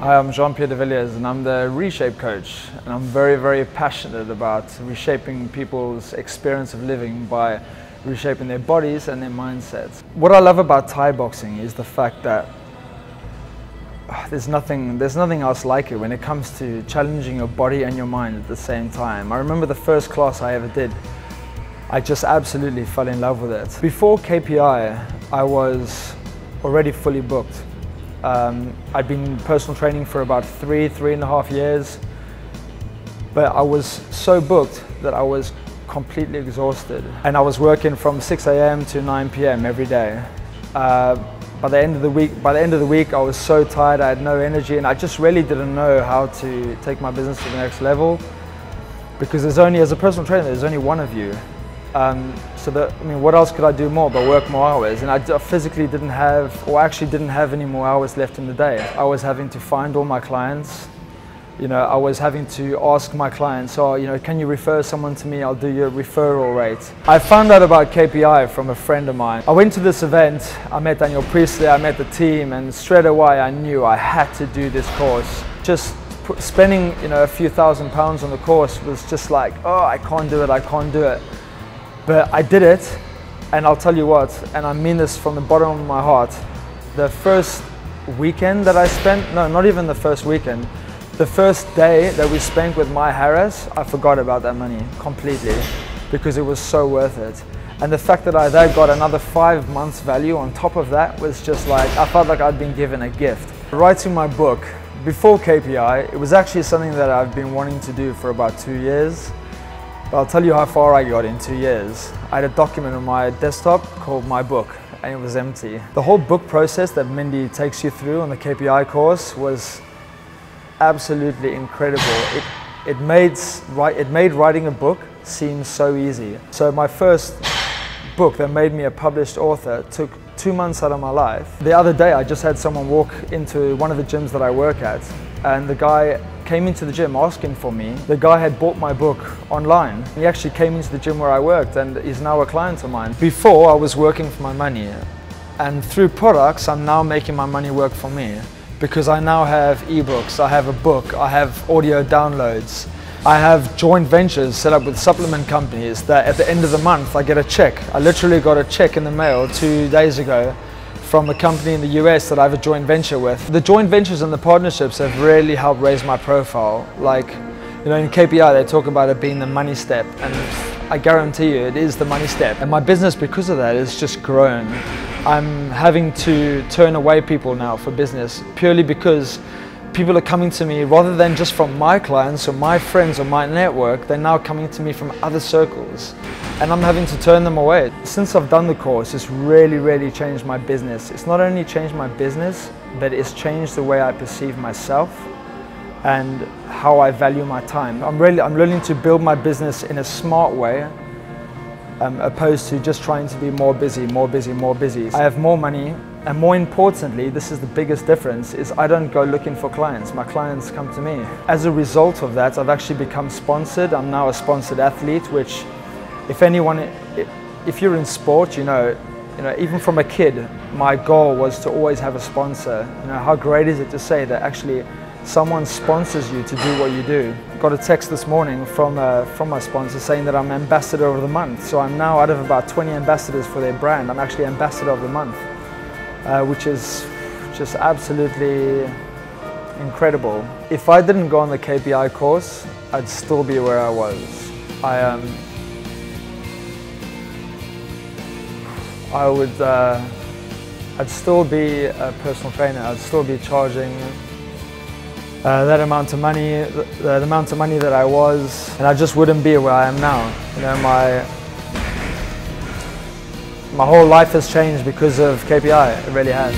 Hi, I'm Jean-Pierre De Villiers and I'm the Reshape coach, and I'm very, very passionate about reshaping people's experience of living by reshaping their bodies and their mindsets. What I love about Thai boxing is the fact that there's nothing else like it when it comes to challenging your body and your mind at the same time. I remember the first class I ever did, I just absolutely fell in love with it. Before KPI, I was already fully booked. I'd been personal training for about three and a half years, but I was so booked that I was completely exhausted. And I was working from 6 AM to 9 PM every day. By the end of the week, I was so tired, I had no energy, and I just really didn't know how to take my business to the next level, because as a personal trainer, there's only one of you. What else could I do more but work more hours? And I physically didn't have, or actually didn't have any more hours left in the day. I was having to find all my clients. I was having to ask my clients, can you refer someone to me? I'll do your referral rate. I found out about KPI from a friend of mine. I went to this event, I met Priestley, I met the team, and straight away I knew I had to do this course. Just spending a few £1,000s on the course was just like, oh, I can't do it. But I did it, and I'll tell you what, and I mean this from the bottom of my heart, the first weekend that I spent, no, not even the first weekend, the first day that we spent with my Harris, I forgot about that money completely, because it was so worth it. And the fact that I then got another 5 months value on top of that was just like, I felt like I'd been given a gift. Writing my book, before KPI, it was actually something that I've been wanting to do for about 2 years. But I'll tell you how far I got in 2 years. I had a document on my desktop called My Book, and it was empty. The whole book process that Mindy takes you through on the KPI course was absolutely incredible. It made writing a book seem so easy. So my first book that made me a published author took 2 months out of my life. The other day I just had someone walk into one of the gyms that I work at, and the guy came into the gym asking for me. The guy had bought my book online. He actually came into the gym where I worked, and is now a client of mine. Before, I was working for my money, and through products I'm now making my money work for me, because I now have ebooks, I have a book, I have audio downloads, I have joint ventures set up with supplement companies that at the end of the month I get a check. I literally got a check in the mail 2 days ago from a company in the US that I have a joint venture with. The joint ventures and the partnerships have really helped raise my profile. Like, in KPI they talk about it being the money step, and I guarantee you it is the money step. And my business, because of that, has just grown. I'm having to turn away people now for business purely because people are coming to me rather than just from my clients or my friends or my network. They're now coming to me from other circles, and I'm having to turn them away. Since I've done the course, it's really changed my business. It's not only changed my business, but it's changed the way I perceive myself and how I value my time. I'm learning to build my business in a smart way, opposed to just trying to be more busy. I have more money, and more importantly, this is the biggest difference, is I don't go looking for clients. My clients come to me. As a result of that, I've actually become sponsored. I'm now a sponsored athlete, which if you're in sport, even from a kid, my goal was to always have a sponsor. How great is it to say that actually someone sponsors you to do what you do. Got a text this morning from my sponsor saying that I'm ambassador of the month. So I'm now, out of about 20 ambassadors for their brand, I'm actually ambassador of the month, which is just absolutely incredible. If I didn't go on the KPI course, I'd still be where I was. I'd still be a personal trainer. I'd still be charging that amount of money, the amount of money that I was, and I just wouldn't be where I am now. My whole life has changed because of KPI. It really has.